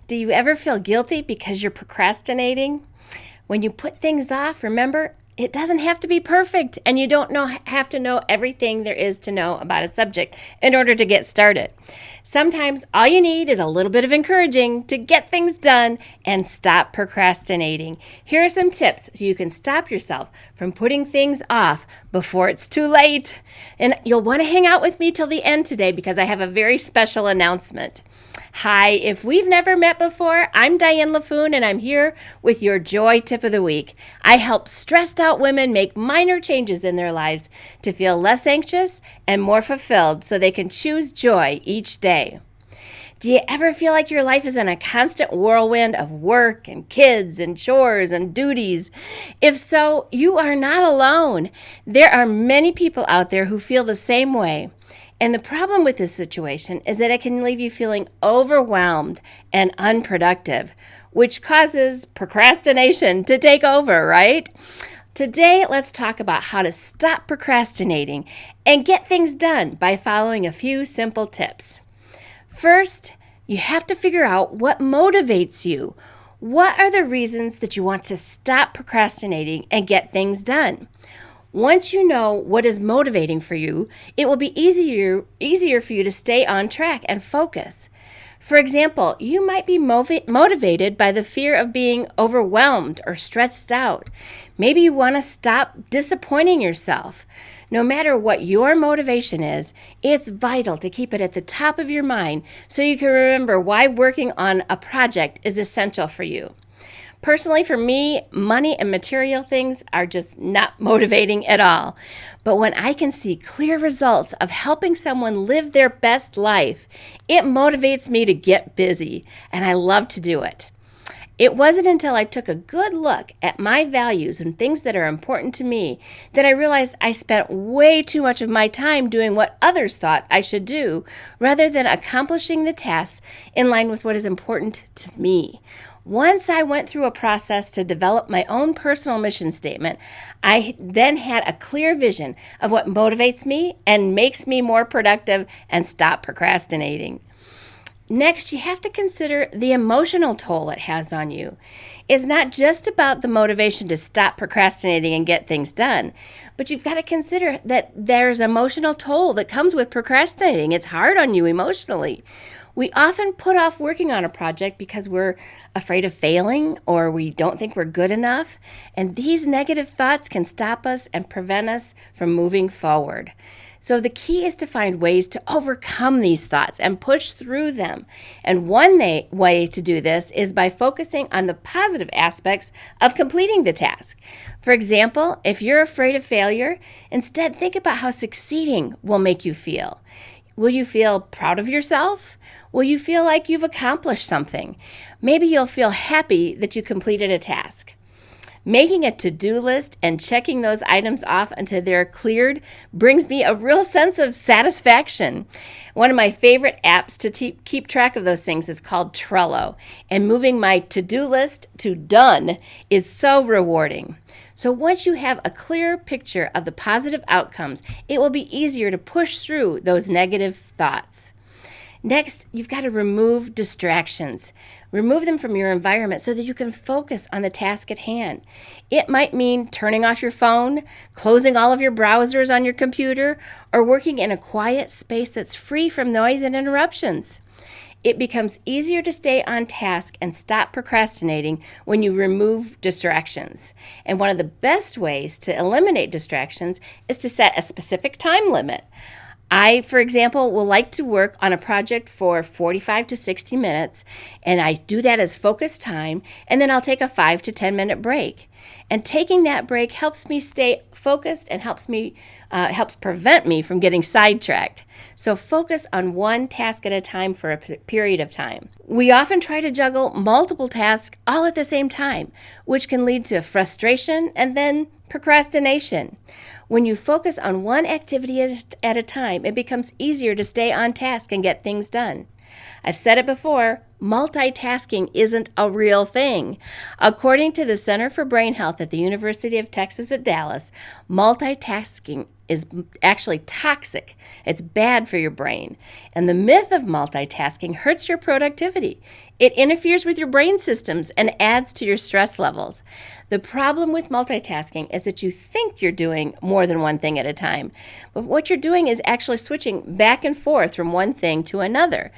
Do you ever feel guilty because you're procrastinating? When you put things off, remember, it doesn't have to be perfect, and you don't have to know everything there is to know about a subject in order to get started. Sometimes all you need is a little bit of encouraging to get things done and stop procrastinating. Here are some tips so you can stop yourself from putting things off before it's too late. And you'll want to hang out with me till the end today because I have a very special announcement. Hi, if we've never met before, I'm Diane LaFoon, and I'm here with your Joy Tip of the Week. I help stressed out women make minor changes in their lives to feel less anxious and more fulfilled so they can choose joy each day. Do you ever feel like your life is in a constant whirlwind of work and kids and chores and duties? If so, you are not alone. There are many people out there who feel the same way. And the problem with this situation is that it can leave you feeling overwhelmed and unproductive, which causes procrastination to take over, right? Today, let's talk about how to stop procrastinating and get things done by following a few simple tips. First, you have to figure out what motivates you. What are the reasons that you want to stop procrastinating and get things done? Once you know what is motivating for you, it will be easier for you to stay on track and focus. For example, you might be motivated by the fear of being overwhelmed or stressed out. Maybe you want to stop disappointing yourself. No matter what your motivation is, it's vital to keep it at the top of your mind so you can remember why working on a project is essential for you. Personally, for me, money and material things are just not motivating at all. But when I can see clear results of helping someone live their best life, it motivates me to get busy, and I love to do it. It wasn't until I took a good look at my values and things that are important to me that I realized I spent way too much of my time doing what others thought I should do rather than accomplishing the tasks in line with what is important to me. Once I went through a process to develop my own personal mission statement, I then had a clear vision of what motivates me and makes me more productive and stop procrastinating. Next, you have to consider the emotional toll it has on you. It's not just about the motivation to stop procrastinating and get things done, but you've got to consider that there's emotional toll that comes with procrastinating. It's hard on you emotionally. We often put off working on a project because we're afraid of failing or we don't think we're good enough, and these negative thoughts can stop us and prevent us from moving forward. So the key is to find ways to overcome these thoughts and push through them. And one way to do this is by focusing on the positive aspects of completing the task. For example, if you're afraid of failure, instead think about how succeeding will make you feel. Will you feel proud of yourself? Will you feel like you've accomplished something? Maybe you'll feel happy that you completed a task. Making a to-do list and checking those items off until they're cleared brings me a real sense of satisfaction. One of my favorite apps to keep track of those things is called Trello, and moving my to-do list to done is so rewarding. So once you have a clear picture of the positive outcomes, it will be easier to push through those negative thoughts. Next, you've got to remove distractions. Remove them from your environment so that you can focus on the task at hand. It might mean turning off your phone, closing all of your browsers on your computer, or working in a quiet space that's free from noise and interruptions. It becomes easier to stay on task and stop procrastinating when you remove distractions. And one of the best ways to eliminate distractions is to set a specific time limit. I, for example, will like to work on a project for 45 to 60 minutes, and I do that as focused time, and then I'll take a 5 to 10 minute break. And taking that break helps me stay focused and helps prevent me from getting sidetracked. So focus on one task at a time for a period of time. We often try to juggle multiple tasks all at the same time, which can lead to frustration and then procrastination. When you focus on one activity at a time, it becomes easier to stay on task and get things done. I've said it before, multitasking isn't a real thing. According to the Center for Brain Health at the University of Texas at Dallas, multitasking is actually toxic. It's bad for your brain. And the myth of multitasking hurts your productivity. It interferes with your brain systems and adds to your stress levels. The problem with multitasking is that you think you're doing more than one thing at a time, but what you're doing is actually switching back and forth from one thing to another.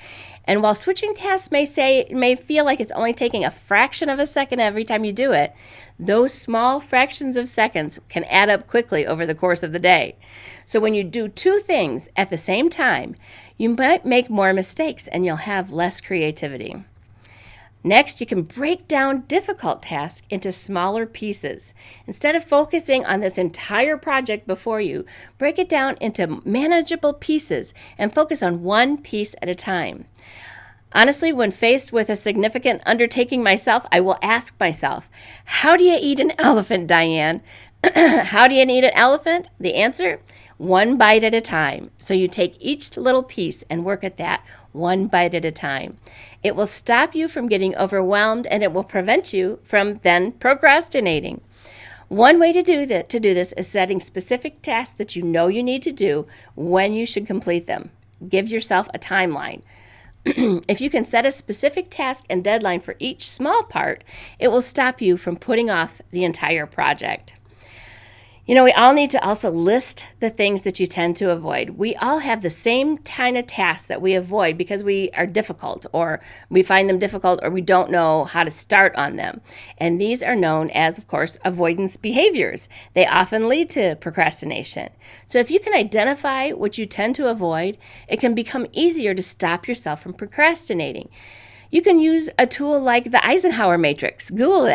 And while switching tasks may feel like it's only taking a fraction of a second every time you do it, those small fractions of seconds can add up quickly over the course of the day. So when you do two things at the same time, you might make more mistakes and you'll have less creativity. Next, you can break down difficult tasks into smaller pieces. Instead of focusing on this entire project before you, break it down into manageable pieces and focus on one piece at a time. Honestly, when faced with a significant undertaking myself, I will ask myself, how do you eat an elephant, Diane? How do you eat an elephant? The answer, one bite at a time. So you take each little piece and work at that one bite at a time. It will stop you from getting overwhelmed and it will prevent you from then procrastinating. One way to do this is setting specific tasks that you know you need to do when you should complete them. Give yourself a timeline. If you can set a specific task and deadline for each small part, it will stop you from putting off the entire project. You know, we all need to also list the things that you tend to avoid. We all have the same kind of tasks that we avoid because we are difficult, or we find them difficult, or we don't know how to start on them. And these are known as, of course, avoidance behaviors. They often lead to procrastination. So if you can identify what you tend to avoid, it can become easier to stop yourself from procrastinating. You can use a tool like the Eisenhower Matrix. Google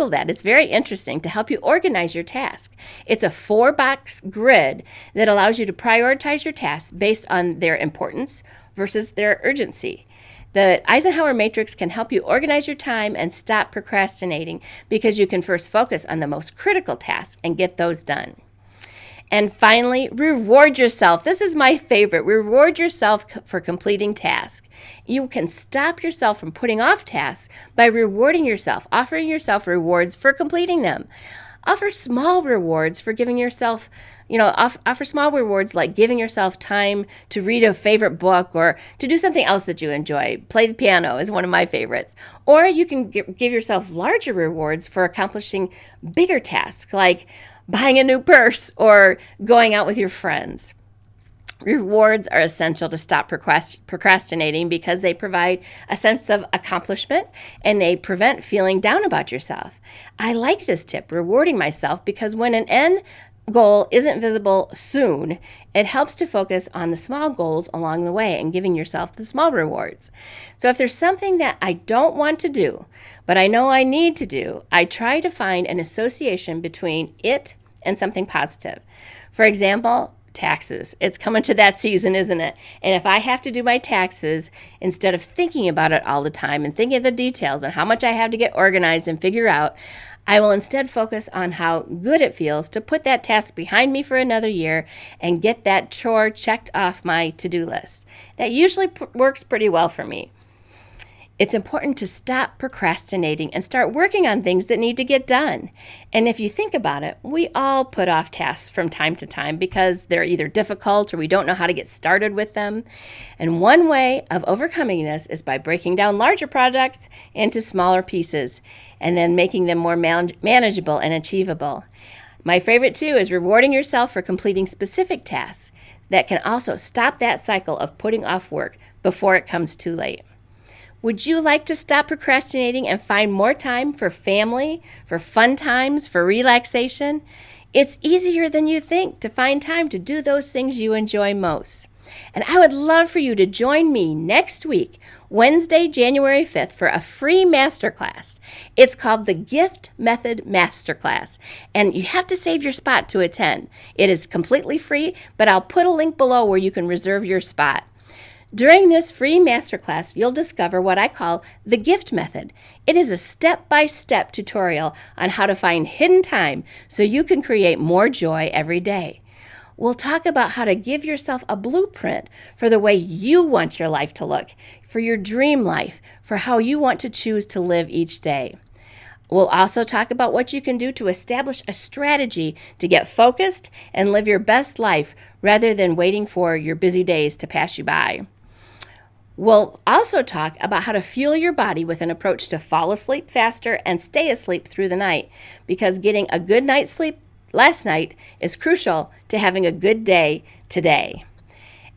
that. It's very interesting to help you organize your task. It's a 4-box grid that allows you to prioritize your tasks based on their importance versus their urgency. The Eisenhower Matrix can help you organize your time and stop procrastinating because you can first focus on the most critical tasks and get those done. And finally, reward yourself. This is my favorite. Reward yourself for completing tasks. You can stop yourself from putting off tasks by rewarding yourself, offering yourself rewards for completing them. Offer small rewards for giving yourself, offer small rewards like giving yourself time to read a favorite book or to do something else that you enjoy. Play the piano is one of my favorites. Or you can give yourself larger rewards for accomplishing bigger tasks like buying a new purse or going out with your friends. Rewards are essential to stop procrastinating because they provide a sense of accomplishment and they prevent feeling down about yourself. I like this tip, rewarding myself, because when an end goal isn't visible soon, it helps to focus on the small goals along the way and giving yourself the small rewards. So if there's something that I don't want to do, but I know I need to do, I try to find an association between it and something positive. For example, taxes. It's coming to that season, isn't it? And if I have to do my taxes, instead of thinking about it all the time and thinking of the details and how much I have to get organized and figure out, I will instead focus on how good it feels to put that task behind me for another year and get that chore checked off my to-do list. That usually works pretty well for me. It's important to stop procrastinating and start working on things that need to get done. And if you think about it, we all put off tasks from time to time because they're either difficult or we don't know how to get started with them. And one way of overcoming this is by breaking down larger projects into smaller pieces and then making them more manageable and achievable. My favorite too is rewarding yourself for completing specific tasks that can also stop that cycle of putting off work before it comes too late. Would you like to stop procrastinating and find more time for family, for fun times, for relaxation? It's easier than you think to find time to do those things you enjoy most. And I would love for you to join me next week, Wednesday, January 5th, for a free masterclass. It's called the Gift Method Masterclass, and you have to save your spot to attend. It is completely free, but I'll put a link below where you can reserve your spot. During this free masterclass, you'll discover what I call the gift method. It is a step-by-step tutorial on how to find hidden time so you can create more joy every day. We'll talk about how to give yourself a blueprint for the way you want your life to look, for your dream life, for how you want to choose to live each day. We'll also talk about what you can do to establish a strategy to get focused and live your best life rather than waiting for your busy days to pass you by. We'll also talk about how to fuel your body with an approach to fall asleep faster and stay asleep through the night, because getting a good night's sleep last night is crucial to having a good day today.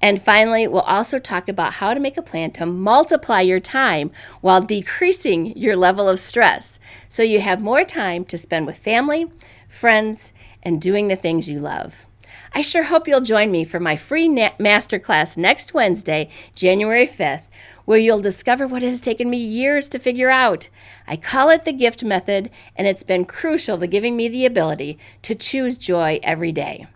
And finally, we'll also talk about how to make a plan to multiply your time while decreasing your level of stress so you have more time to spend with family, friends, and doing the things you love. I sure hope you'll join me for my free masterclass next Wednesday, January 5th, where you'll discover what has taken me years to figure out. I call it the GIFT method, and it's been crucial to giving me the ability to choose joy every day.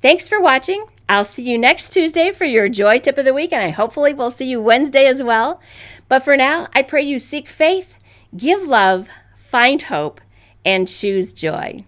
Thanks for watching. I'll see you next Tuesday for your Joy Tip of the Week, and I hopefully will see you Wednesday as well. But for now, I pray you seek faith, give love, find hope, and choose joy.